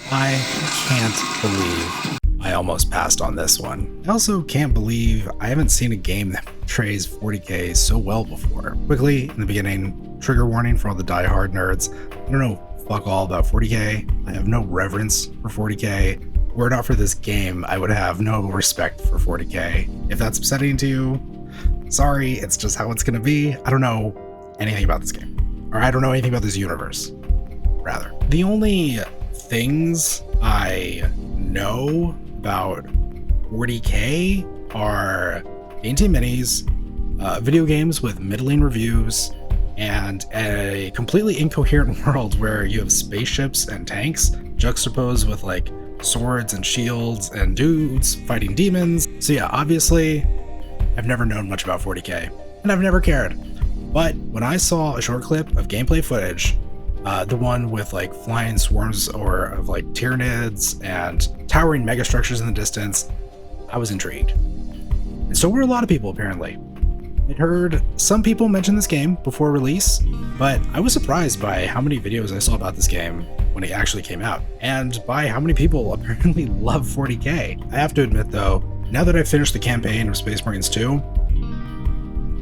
I can't believe I almost passed on this one. I also can't believe I haven't seen a game that portrays 40k so well before. Quickly, in the beginning, trigger warning for all the die-hard nerds. I don't know fuck all about 40k. I have no reverence for 40k. Were it not for this game, I would have no respect for 40k. If that's upsetting to you, sorry, it's just how it's gonna be. I don't know anything about this game. Or I don't know anything about this universe, rather. The only things I know about 40k are Dainty Minis, video games with middling reviews, and a completely incoherent world where you have spaceships and tanks juxtaposed with like swords and shields and dudes fighting demons. So yeah, obviously, I've never known much about 40k, and I've never cared. But when I saw a short clip of gameplay footage, the one with like flying swarms of like Tyranids and towering megastructures in the distance, I was intrigued. And so were a lot of people, apparently. I'd heard some people mention this game before release, but I was surprised by how many videos I saw about this game when it actually came out, and by how many people apparently love 40k. I have to admit though, now that I've finished the campaign of Space Marines 2,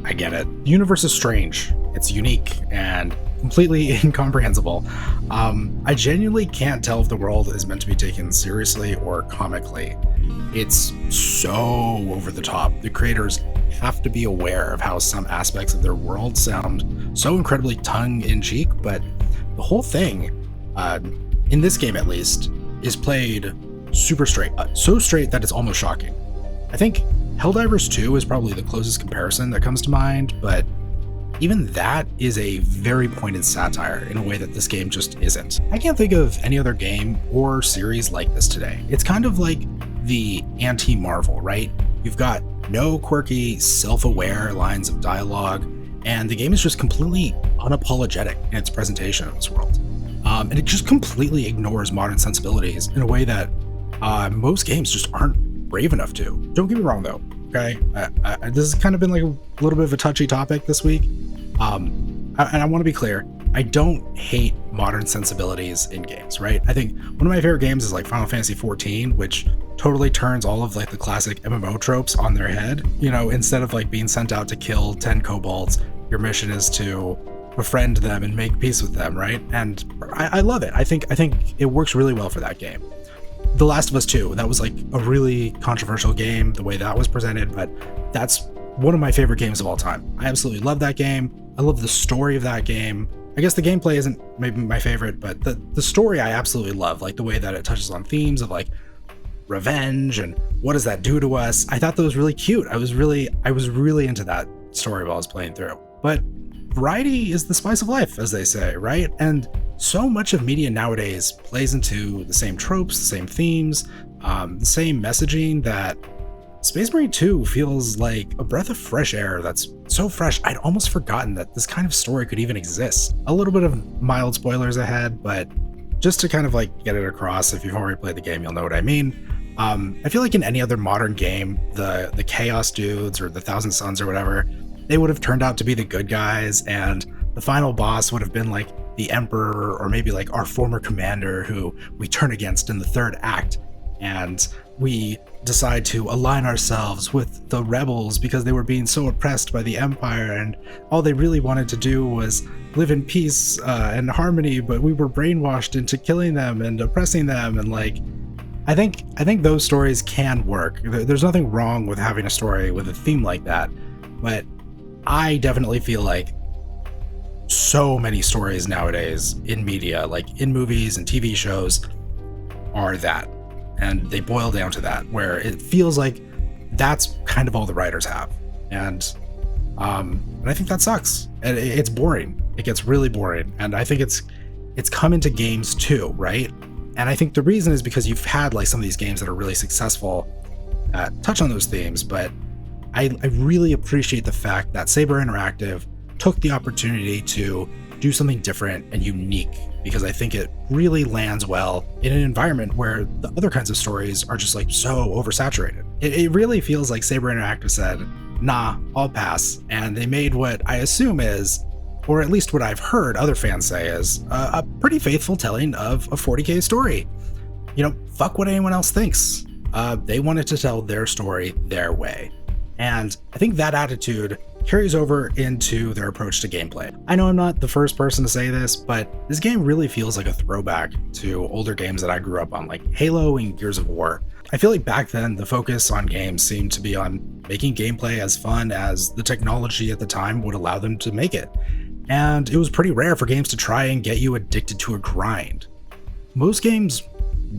I get it. The universe is strange, it's unique, and completely incomprehensible. I genuinely can't tell if the world is meant to be taken seriously or comically. It's so over the top. The creators have to be aware of how some aspects of their world sound so incredibly tongue-in-cheek, but the whole thing, in this game at least, is played super straight. So straight that it's almost shocking. I think Helldivers 2 is probably the closest comparison that comes to mind, but even that is a very pointed satire in a way that this game just isn't. I can't think of any other game or series like this today. It's kind of like the anti-Marvel, right? You've got no quirky, self-aware lines of dialogue, and the game is just completely unapologetic in its presentation of this world. And it just completely ignores modern sensibilities in a way that most games just aren't brave enough to. Don't get me wrong though, okay? This has kind of been like a little bit of a touchy topic this week. And I want to be clear, I don't hate modern sensibilities in games, right? I think one of my favorite games is like Final Fantasy XIV, which totally turns all of like the classic MMO tropes on their head. You know, instead of like being sent out to kill 10 kobolds, your mission is to befriend them and make peace with them, right? And I love it. I think it works really well for that game. The Last of Us 2, that was like a really controversial game, the way that was presented, but that's one of my favorite games of all time. I absolutely love that game. I love the story of that game. I guess the gameplay isn't maybe my favorite, but the story I absolutely love, like the way that it touches on themes of like revenge and what does that do to us. I thought that was really cute. I was really into that story while I was playing through. But variety is the spice of life, as they say, right? And so much of media nowadays plays into the same tropes, the same themes, the same messaging, that Space Marine 2 feels like a breath of fresh air that's so fresh I'd almost forgotten that this kind of story could even exist. A little bit of mild spoilers ahead, but just to kind of like get it across, if you've already played the game, you'll know what I mean. I feel like in any other modern game, the Chaos dudes or the Thousand Suns or whatever, they would have turned out to be the good guys, and the final boss would have been like the Emperor or maybe like our former commander who we turn against in the third act, and we decide to align ourselves with the rebels because they were being so oppressed by the Empire, and all they really wanted to do was live in peace and harmony, but we were brainwashed into killing them and oppressing them. And like, I think those stories can work. There's nothing wrong with having a story with a theme like that, but I definitely feel like so many stories nowadays in media, like in movies and TV shows, are that. And they boil down to that, where it feels like that's kind of all the writers have. And I think that sucks. And it's boring. It gets really boring. And I think it's come into games too, right? And I think the reason is because you've had like some of these games that are really successful touch on those themes, but I really appreciate the fact that Saber Interactive took the opportunity to do something different and unique, because I think it really lands well in an environment where the other kinds of stories are just like so oversaturated. It really feels like Saber Interactive said, nah, I'll pass. And they made what I assume is, or at least what I've heard other fans say is, a pretty faithful telling of a 40k story. fuck what anyone else thinks. They wanted to tell their story their way. And I think that attitude carries over into their approach to gameplay. I know I'm not the first person to say this, but this game really feels like a throwback to older games that I grew up on, like Halo and Gears of War. I feel like back then the focus on games seemed to be on making gameplay as fun as the technology at the time would allow them to make it. And it was pretty rare for games to try and get you addicted to a grind. Most games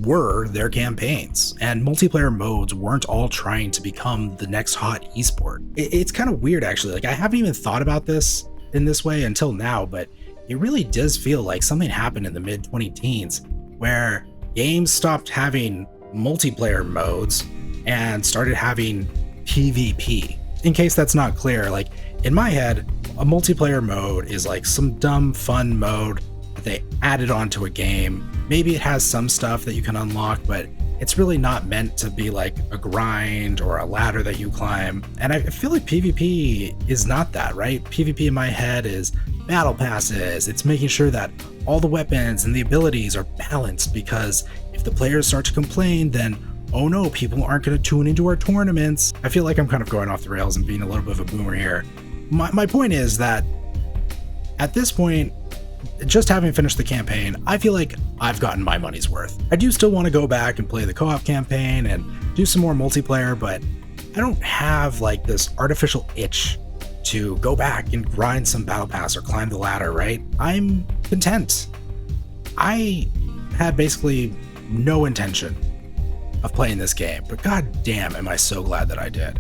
were their campaigns, and multiplayer modes weren't all trying to become the next hot esport. It's kind of weird, actually. Like, I haven't even thought about this in this way until now, but it really does feel like something happened in the mid-2010s where games stopped having multiplayer modes and started having PvP. In case that's not clear, like, in my head, a multiplayer mode is like some dumb fun mode that they added onto a game. Maybe it has some stuff that you can unlock, but it's really not meant to be like a grind or a ladder that you climb. And I feel like PvP is not that, right? PvP in my head is battle passes. It's making sure that all the weapons and the abilities are balanced, because if the players start to complain, then oh no, people aren't going to tune into our tournaments. I feel like I'm kind of going off the rails and being a little bit of a boomer here. My point is that at this point, just having finished the campaign, I feel like I've gotten my money's worth. I do still want to go back and play the co-op campaign and do some more multiplayer, but I don't have like this artificial itch to go back and grind some battle pass or climb the ladder, right? I'm content. I had basically no intention of playing this game, but god damn am I so glad that I did.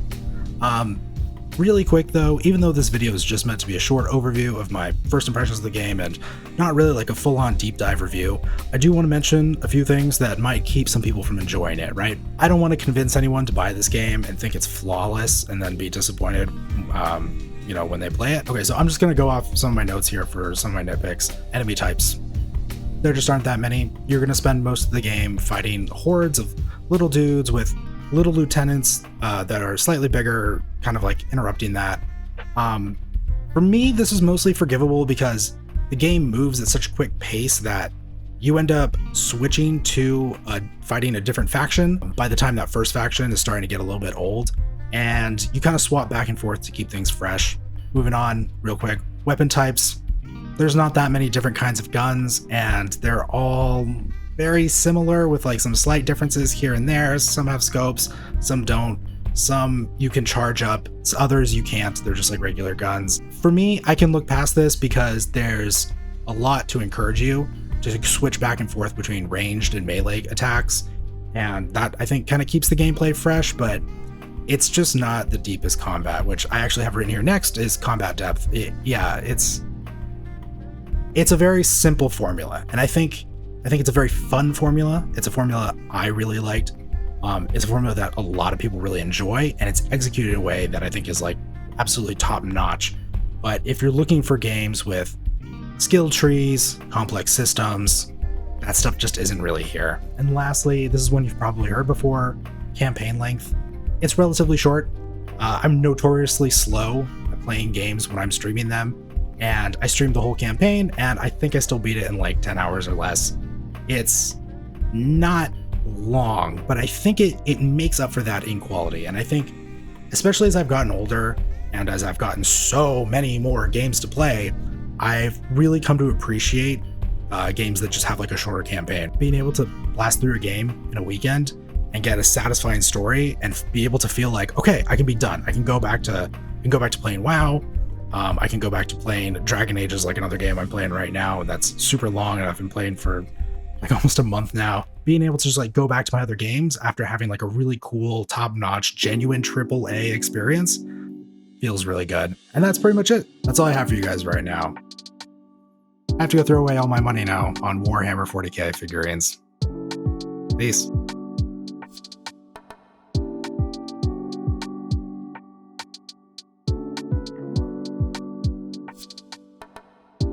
Really quick though, even though this video is just meant to be a short overview of my first impressions of the game and not really like a full-on deep dive review, I do want to mention a few things that might keep some people from enjoying it, right? I don't want to convince anyone to buy this game and think it's flawless and then be disappointed when they play it. Okay, so I'm just going to go off some of my notes here for some of my nitpicks. Enemy types. There just aren't that many. You're going to spend most of the game fighting hordes of little dudes with little lieutenants that are slightly bigger, kind of like interrupting that. For me, this is mostly forgivable because the game moves at such a quick pace that you end up switching to fighting a different faction by the time that first faction is starting to get a little bit old, and you kind of swap back and forth to keep things fresh. Moving on real quick, weapon types. There's not that many different kinds of guns, and they're all very similar with like some slight differences here and there. Some have scopes, some don't. Some you can charge up, others you can't. They're just like regular guns. For me, I can look past this because there's a lot to encourage you to switch back and forth between ranged and melee attacks. And that, I think, kind of keeps the gameplay fresh, but it's just not the deepest combat, which I actually have written here next is combat depth. It's a very simple formula. And I think it's a very fun formula. It's a formula I really liked. It's a formula that a lot of people really enjoy, and it's executed in a way that I think is like absolutely top notch. But if you're looking for games with skill trees, complex systems, that stuff just isn't really here. And lastly, this is one you've probably heard before, campaign length. It's relatively short. I'm notoriously slow at playing games when I'm streaming them, and I streamed the whole campaign, and I think I still beat it in like 10 hours or less. It's not long, but I think it makes up for that in quality. And I think, especially as I've gotten older and as I've gotten so many more games to play, I've really come to appreciate games that just have like a shorter campaign. Being able to blast through a game in a weekend and get a satisfying story and be able to feel like, okay, I can be done. I can go back to playing WoW. I can go back to playing Dragon Age, is like another game I'm playing right now, and that's super long, and I've been playing for like almost a month now. Being able to just like go back to my other games after having like a really cool, top-notch, genuine AAA experience feels really good. And that's pretty much it. That's all I have for you guys right now. I have to go throw away all my money now on Warhammer 40k figurines. Peace.